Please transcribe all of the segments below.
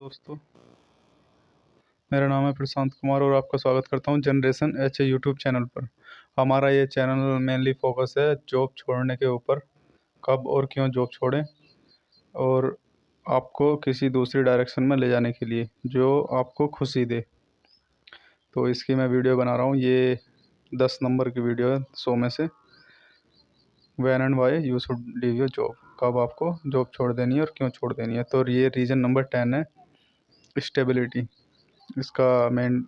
दोस्तों, मेरा नाम है प्रशांत कुमार और आपका स्वागत करता हूं जनरेशन एच यूट्यूब चैनल पर। हमारा ये चैनल मेनली फोकस है जॉब छोड़ने के ऊपर, कब और क्यों जॉब छोड़ें और आपको किसी दूसरी डायरेक्शन में ले जाने के लिए जो आपको खुशी दे। तो इसकी मैं वीडियो बना रहा हूँ। ये 10 नंबर की वीडियो है 100 में से। When and why you should leave your job, कब आपको जॉब छोड़ देनी है और क्यों छोड़ देनी है। तो ये रीज़न नंबर 10 है, स्टेबिलिटी। इसका मेन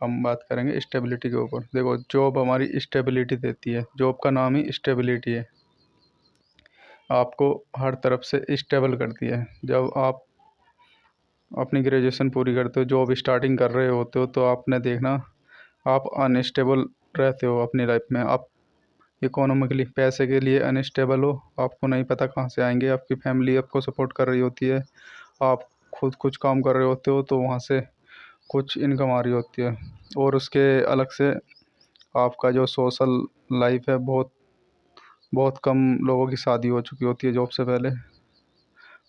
हम बात करेंगे स्टेबिलिटी के ऊपर। देखो, जॉब हमारी स्टेबिलिटी देती है, जॉब का नाम ही स्टेबिलिटी है। आपको हर तरफ से स्टेबल करती है। जब आप अपनी ग्रेजुएशन पूरी करते हो, जॉब स्टार्टिंग कर रहे होते हो, तो आपने देखना आप अनस्टेबल रहते हो अपनी लाइफ में। आप इकोनॉमिकली पैसे के लिए अनस्टेबल हो, आपको नहीं पता कहाँ से आएंगे। आपकी फैमिली आपको सपोर्ट कर रही होती है, आप खुद कुछ काम कर रहे होते हो, तो वहाँ से कुछ इनकम आ रही होती है। और उसके अलग से आपका जो सोशल लाइफ है, बहुत बहुत कम लोगों की शादी हो चुकी होती है जॉब से पहले,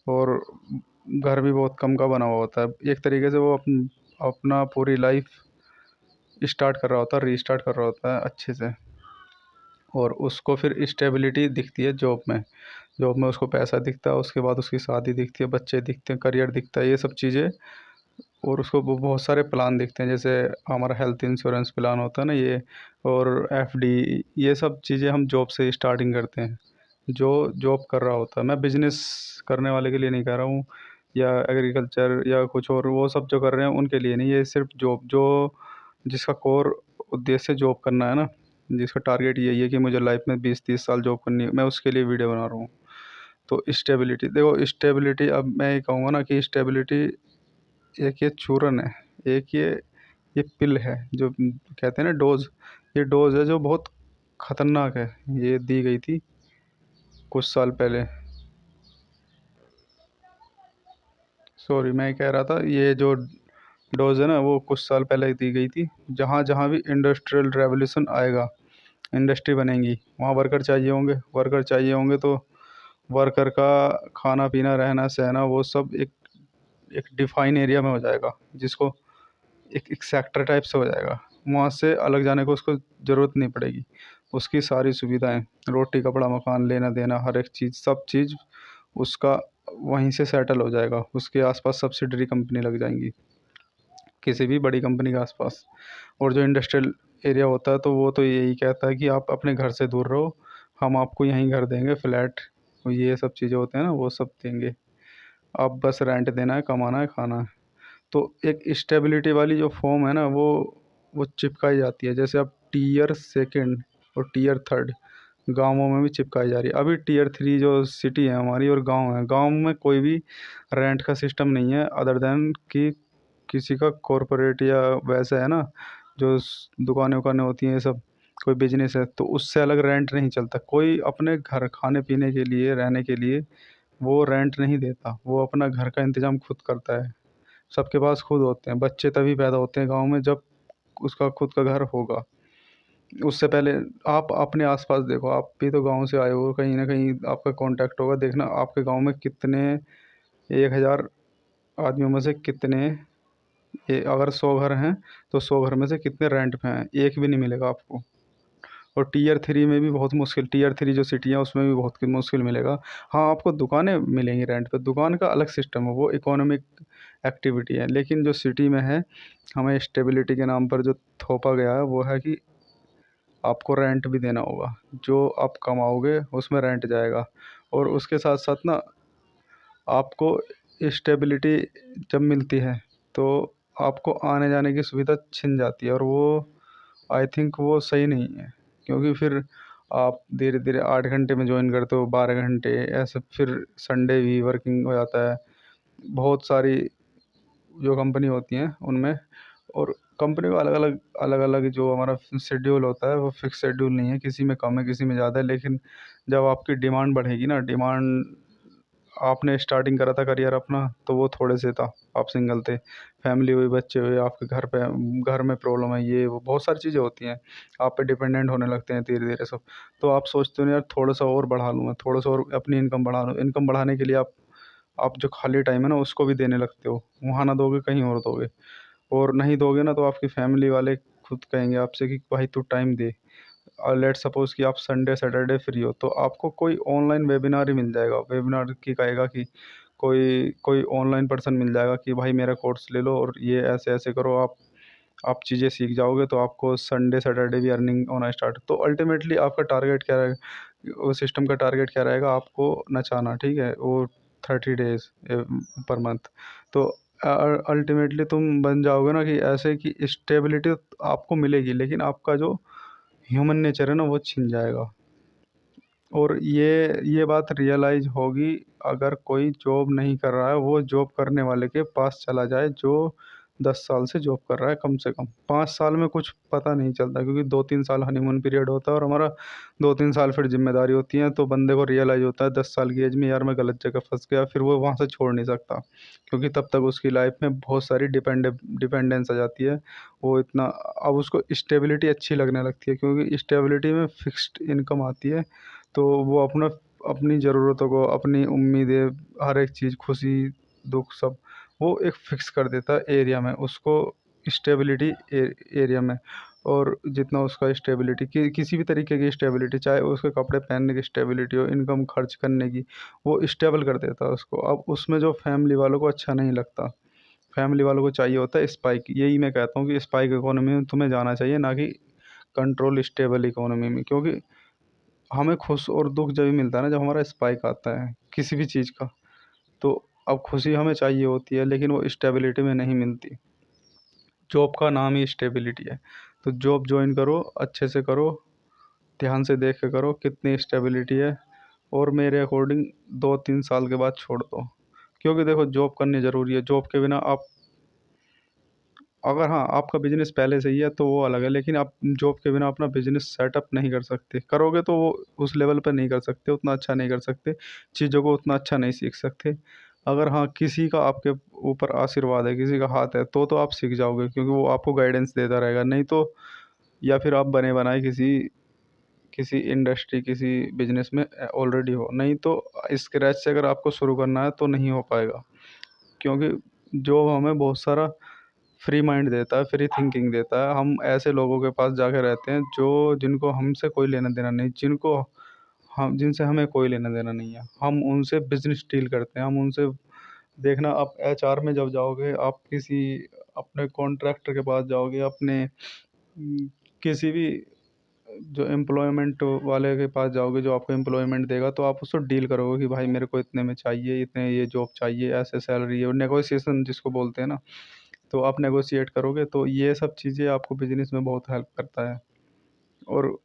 और घर भी बहुत कम का बना हुआ होता है। एक तरीके से वो अपना पूरी लाइफ स्टार्ट कर रहा होता है, रीस्टार्ट कर रहा होता है अच्छे से। और उसको फिर स्टेबिलिटी दिखती है जॉब में। जॉब में उसको पैसा दिखता है, उसके बाद उसकी शादी दिखती है, बच्चे दिखते हैं, करियर दिखता है, ये सब चीज़ें। और उसको बहुत सारे प्लान दिखते हैं, जैसे हमारा हेल्थ इंश्योरेंस प्लान होता है ना ये, और एफडी, ये सब चीज़ें हम जॉब से स्टार्टिंग करते हैं। जो जॉब कर रहा होता है, मैं बिजनेस करने वाले के लिए नहीं कह रहा हूँ, या एग्रीकल्चर या कुछ और, वो सब जो कर रहे हैं उनके लिए नहीं। ये सिर्फ जॉब, जो जिसका कोर उद्देश्य जॉब करना है ना, जिसका टारगेट यही है कि मुझे लाइफ में 20-30 साल जॉब करनी है, मैं उसके लिए वीडियो बना रहा हूँ। तो स्टेबिलिटी देखो, स्टेबिलिटी, अब मैं ये कहूँगा ना कि स्टेबिलिटी एक ये चूरन है, एक ये पिल है, जो कहते हैं ना डोज। ये डोज है जो बहुत ख़तरनाक है। ये दी गई थी कुछ साल पहले। सॉरी, मैं कह रहा था ये जो डोज है ना, वो कुछ साल पहले दी गई थी। जहाँ जहाँ भी इंडस्ट्रियल रेवोल्यूशन आएगा, इंडस्ट्री बनेंगी, वहाँ वर्कर चाहिए होंगे। वर्कर चाहिए होंगे तो वर्कर का खाना पीना रहना सहना वो सब एक एक डिफाइन एरिया में हो जाएगा, जिसको एक सेक्टर टाइप से हो जाएगा। वहाँ से अलग जाने को उसको ज़रूरत नहीं पड़ेगी। उसकी सारी सुविधाएं, रोटी कपड़ा मकान लेना देना, हर एक चीज़, सब चीज़ उसका वहीं से सेटल हो जाएगा। उसके आसपास सब्सिडरी कंपनी लग जाएंगी, किसी भी बड़ी कंपनी के आसपास। और जो इंडस्ट्रियल एरिया होता है, तो वो तो यही कहता है कि आप अपने घर से दूर रहो, हम आपको यहीं घर देंगे, फ्लैट, ये सब चीज़ें होते हैं ना, वो सब देंगे। आप बस रेंट देना है, कमाना है, खाना है। तो एक स्टेबिलिटी वाली जो फॉर्म है ना, वो चिपकाई जाती है। जैसे अब टीयर सेकंड और टीयर थर्ड गांवों में भी चिपकाई जा रही है। अभी टीयर थ्री जो सिटी है हमारी और गांव है, गांव में कोई भी रेंट का सिस्टम नहीं है, अदर देन कि किसी का कॉरपोरेट या वैसा है ना, जो दुकानें उकानें होती हैं, ये सब कोई बिजनेस है, तो उससे अलग रेंट नहीं चलता। कोई अपने घर खाने पीने के लिए, रहने के लिए वो रेंट नहीं देता, वो अपना घर का इंतज़ाम खुद करता है। सबके पास खुद होते हैं। बच्चे तभी पैदा होते हैं गाँव में जब उसका खुद का घर होगा। उससे पहले आप अपने आसपास देखो, आप भी तो गांव से आए हो, कहीं ना कहीं आपका कांटेक्ट होगा। देखना आपके गांव में कितने, 1000 आदमियों में से कितने, ये अगर 100 घर हैं तो 100 घर में से कितने रेंट पे हैं, एक भी नहीं मिलेगा आपको। और टीयर थ्री में भी बहुत मुश्किल, टीयर थ्री जो सिटी है उसमें भी बहुत मुश्किल मिलेगा। हाँ, आपको दुकानें मिलेंगी रेंट पे, दुकान का अलग सिस्टम है, वो इकोनॉमिक एक्टिविटी है। लेकिन जो सिटी में है, हमें स्टेबिलिटी के नाम पर जो थोपा गया है वो है कि आपको रेंट भी देना होगा, जो आप कमाओगे उसमें रेंट जाएगा। और उसके साथ साथ ना, आपको स्टेबिलिटी जब मिलती है तो आपको आने जाने की सुविधा छिन जाती है, और वो आई थिंक वो सही नहीं है। क्योंकि फिर आप धीरे धीरे 8 घंटे में ज्वाइन करते हो, 12 घंटे ऐसे, फिर संडे भी वर्किंग हो जाता है। बहुत सारी जो कंपनी होती हैं उनमें, और कंपनी को अलग अलग जो हमारा शेड्यूल होता है, वो फिक्स शेड्यूल नहीं है, किसी में कम है किसी में ज़्यादा है। लेकिन जब आपकी डिमांड बढ़ेगी ना, डिमांड, आपने स्टार्टिंग करा था करियर अपना तो वो थोड़े से था, आप सिंगल थे, फैमिली हुई, बच्चे हुए, आपके घर पे, घर में प्रॉब्लम है, ये वो बहुत सारी चीज़ें होती हैं, आप पे डिपेंडेंट होने लगते हैं धीरे धीरे सब। तो आप सोचते हो यार थोड़ा सा और बढ़ा लूँ मैं, थोड़ा सा और अपनी इनकम बढ़ा लूँ। इनकम बढ़ाने के लिए आप जो खाली टाइम है ना उसको भी देने लगते हो, वहाँ ना दोगे कहीं और दोगे। और नहीं दोगे ना तो आपकी फैमिली वाले खुद कहेंगे आपसे कि भाई तू टाइम दे। और लेट सपोज़ कि आप संडे सैटरडे फ्री हो तो आपको कोई ऑनलाइन वेबिनार ही मिल जाएगा, वेबिनार की कहेगा कि कोई कोई ऑनलाइन पर्सन मिल जाएगा कि भाई मेरा कोर्स ले लो और ये ऐसे ऐसे करो, आप चीज़ें सीख जाओगे तो आपको संडे सैटरडे भी अर्निंग होना स्टार्ट। तो अल्टीमेटली आपका टारगेट क्या रहेगा, वो सिस्टम का टारगेट क्या रहेगा, आपको नचाना, ठीक है, वो 30 डेज पर मंथ। तो अल्टीमेटली तुम बन जाओगे ना कि ऐसे कि स्टेबिलिटी आपको मिलेगी, लेकिन आपका जो ह्यूमन नेचर है ना वो छिन जाएगा। और ये बात रियलाइज़ होगी अगर कोई जॉब नहीं कर रहा है, वो जॉब करने वाले के पास चला जाए जो 10 साल से जॉब कर रहा है कम से कम। 5 साल में कुछ पता नहीं चलता क्योंकि 2-3 साल हनीमून पीरियड होता है और हमारा 2-3 साल फिर ज़िम्मेदारी होती है, तो बंदे को रियलाइज़ होता है 10 साल की एज में यार मैं गलत जगह फँस गया, फिर वो वहाँ से छोड़ नहीं सकता। क्योंकि तब तक उसकी लाइफ़ में बहुत सारी डिपेंडेंस आ जाती है। वो इतना अब उसको स्टेबिलिटी अच्छी लगने लगती है क्योंकि स्टेबिलिटी में फ़िक्स्ड इनकम आती है। तो वो अपनी ज़रूरतों को, अपनी उम्मीदें, हर एक चीज़, खुशी दुख सब वो एक फ़िक्स कर देता है एरिया में, उसको स्टेबिलिटी एरिया में। और जितना उसका स्टेबिलिटी किसी भी तरीके की स्टेबिलिटी, चाहे उसके कपड़े पहनने की स्टेबिलिटी हो, इनकम खर्च करने की, वो स्टेबल कर देता है उसको। अब उसमें जो फैमिली वालों को अच्छा नहीं लगता, फैमिली वालों को चाहिए होता है स्पाइक। यही मैं कहता हूँ कि स्पाइक इकोनॉमी में तुम्हें जाना चाहिए, ना कि कंट्रोल स्टेबल इकोनॉमी में। क्योंकि हमें खुश और दुख जभी मिलता है ना जब हमारा स्पाइक आता है किसी भी चीज़ का। तो अब खुशी हमें चाहिए होती है लेकिन वो स्टेबिलिटी में नहीं मिलती। जॉब का नाम ही स्टेबिलिटी है। तो जॉब ज्वाइन करो, अच्छे से करो, ध्यान से देख के करो कितनी स्टेबिलिटी है, और मेरे अकॉर्डिंग 2-3 साल के बाद छोड़ दो। क्योंकि देखो जॉब करनी ज़रूरी है, जॉब के बिना आप, अगर हाँ आपका बिजनेस पहले से ही है तो वो अलग है, लेकिन आप जॉब के बिना अपना बिजनेस सेटअप नहीं कर सकते। करोगे तो वो उस लेवल पर नहीं कर सकते, उतना अच्छा नहीं कर सकते, चीज़ों को उतना अच्छा नहीं सीख सकते। अगर हाँ किसी का आपके ऊपर आशीर्वाद है, किसी का हाथ है, तो आप सीख जाओगे क्योंकि वो आपको गाइडेंस देता रहेगा। नहीं तो या फिर आप बने बनाए किसी किसी इंडस्ट्री, किसी बिजनेस में ऑलरेडी हो, नहीं तो स्क्रैच से अगर आपको शुरू करना है तो नहीं हो पाएगा। क्योंकि जॉब हमें बहुत सारा फ्री माइंड देता है, फ्री थिंकिंग देता है। हम ऐसे लोगों के पास जाके रहते हैं जो जिनको हमसे कोई लेना देना नहीं, जिनसे हमें कोई लेना देना नहीं है, हम उनसे बिजनेस डील करते हैं। हम उनसे, देखना आप एचआर में जब जाओगे, आप किसी अपने कॉन्ट्रैक्टर के पास जाओगे, अपने किसी भी जो एम्प्लॉयमेंट वाले के पास जाओगे जो आपको एम्प्लॉयमेंट देगा, तो आप उससे डील करोगे कि भाई मेरे को इतने में चाहिए, इतने ये जॉब चाहिए, ऐसे सैलरी है, और नेगोशिएशन जिसको बोलते हैं ना, तो आप नेगोशिएट करोगे। तो ये सब चीज़ें आपको बिजनेस में बहुत हेल्प करता है। और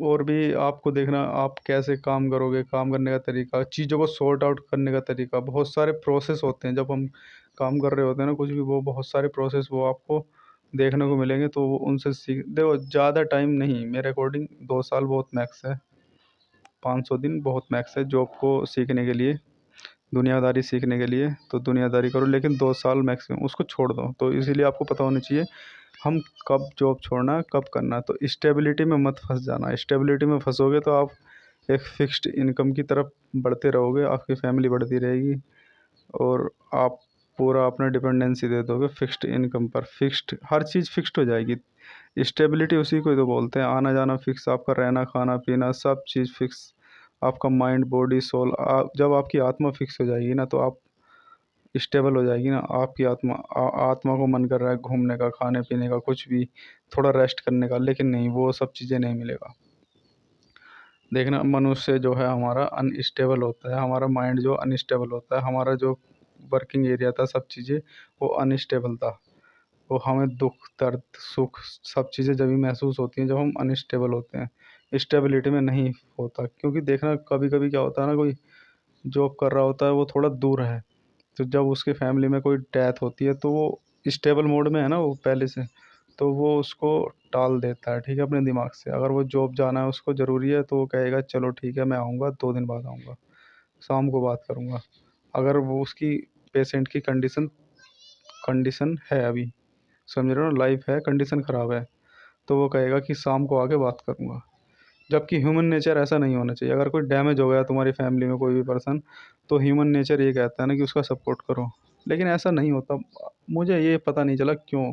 और भी आपको देखना आप कैसे काम करोगे, काम करने का तरीका, चीज़ों को सॉर्ट आउट करने का तरीका, बहुत सारे प्रोसेस होते हैं जब हम काम कर रहे होते हैं ना कुछ भी, वो बहुत सारे प्रोसेस वो आपको देखने को मिलेंगे। तो वो उनसे सीख देखो, ज़्यादा टाइम नहीं, मेरे अकॉर्डिंग 2 साल बहुत मैक्स है, 500 दिन बहुत मैक्स है जॉब को सीखने के लिए, दुनियादारी सीखने के लिए। तो दुनियादारी करो लेकिन 2 साल मैक्सिमम, उसको छोड़ दो। तो इसीलिए आपको पता होना चाहिए हम कब जॉब छोड़ना है, कब करना है। तो स्टेबिलिटी में मत फंस जाना, स्टेबिलिटी में फंसोगे तो आप एक फिक्स्ड इनकम की तरफ बढ़ते रहोगे, आपकी फैमिली बढ़ती रहेगी और आप पूरा अपना डिपेंडेंसी दे दोगे फिक्स्ड इनकम पर। फिक्स्ड हर चीज़ फिक्स्ड हो जाएगी। स्टेबिलिटी उसी को ही तो बोलते हैं, आना जाना फिक्स, आपका रहना खाना पीना सब चीज़ फिक्स, आपका माइंड बॉडी सोल। जब आपकी आत्मा फिक्स हो जाएगी ना तो आप स्टेबल हो जाएगी ना आपकी आत्मा। आत्मा को मन कर रहा है घूमने का, खाने पीने का, कुछ भी, थोड़ा रेस्ट करने का, लेकिन नहीं, वो सब चीज़ें नहीं मिलेगा। देखना मनुष्य जो है हमारा अनस्टेबल होता है, हमारा माइंड जो अनस्टेबल होता है, हमारा जो वर्किंग एरिया था सब चीज़ें वो अनस्टेबल था। वो हमें दुख दर्द सुख सब चीज़ें जब भी महसूस होती हैं जब हम अनस्टेबल होते हैं, स्टेबिलिटी में नहीं होता। क्योंकि देखना कभी कभी क्या होता है ना, कोई जॉब कर रहा होता है वो थोड़ा दूर है, तो जब उसके फैमिली में कोई डेथ होती है तो वो स्टेबल मोड में है ना वो पहले से, तो वो उसको टाल देता है, ठीक है, अपने दिमाग से। अगर वो जॉब जाना है उसको ज़रूरी है तो वो कहेगा चलो ठीक है मैं आऊँगा, 2 दिन बाद आऊँगा, शाम को बात करूँगा। अगर वो उसकी पेशेंट की कंडीशन कंडीशन है अभी, समझ रहे हो, लाइफ है, कंडीशन ख़राब है, तो वो कहेगा कि शाम को आके बात करूँगा। जबकि ह्यूमन नेचर ऐसा नहीं होना चाहिए। अगर कोई डैमेज हो गया तुम्हारी फैमिली में कोई भी पर्सन, तो ह्यूमन नेचर ये कहता है ना कि उसका सपोर्ट करो, लेकिन ऐसा नहीं होता। मुझे ये पता नहीं चला क्यों।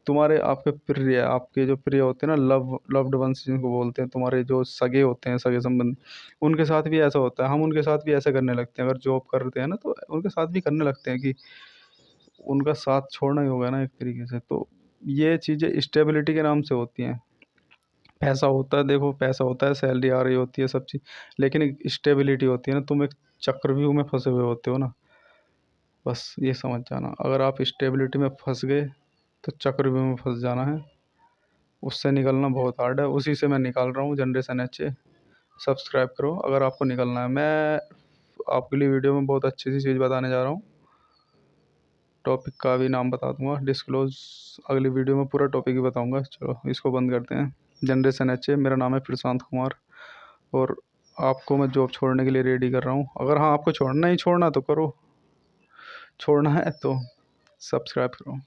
तुम्हारे आपके प्रिय, आपके जो प्रिय होते हैं ना, लव्ड वंस जिनको बोलते हैं, तुम्हारे जो सगे होते हैं, सगे संबंधी, उनके साथ भी ऐसा होता है। हम उनके साथ भी ऐसा करने लगते हैं। अगर जॉब करते हैं ना, तो उनके साथ भी करने लगते हैं कि उनका साथ छोड़ना ही होगा ना एक तरीके से। तो ये चीज़ें स्टेबिलिटी के नाम से होती हैं। पैसा होता है, देखो पैसा होता है, सैलरी आ रही होती है, सब चीज़, लेकिन एक स्टेबिलिटी होती है ना, तुम एक चक्रव्यूह में फंसे हुए होते हो ना। बस ये समझ जाना, अगर आप स्टेबिलिटी में फंस गए तो चक्रव्यूह में फंस जाना है। उससे निकलना बहुत हार्ड है। उसी से मैं निकाल रहा हूँ, जनरेशन एच ए। सब्सक्राइब करो अगर आपको निकलना है। मैं आपके लिए वीडियो में बहुत अच्छी सी चीज़ बताने जा रहा हूँ। टॉपिक का भी नाम बता दूंगा, डिस्क्लोज। अगली वीडियो में पूरा टॉपिक ही बताऊंगा। चलो इसको बंद करते हैं। जनरेशन एच ए, मेरा नाम है प्रशांत कुमार, और आपको मैं जॉब छोड़ने के लिए रेडी कर रहा हूँ। अगर हाँ, आपको छोड़ना ही छोड़ना तो करो, छोड़ना है तो सब्सक्राइब करो।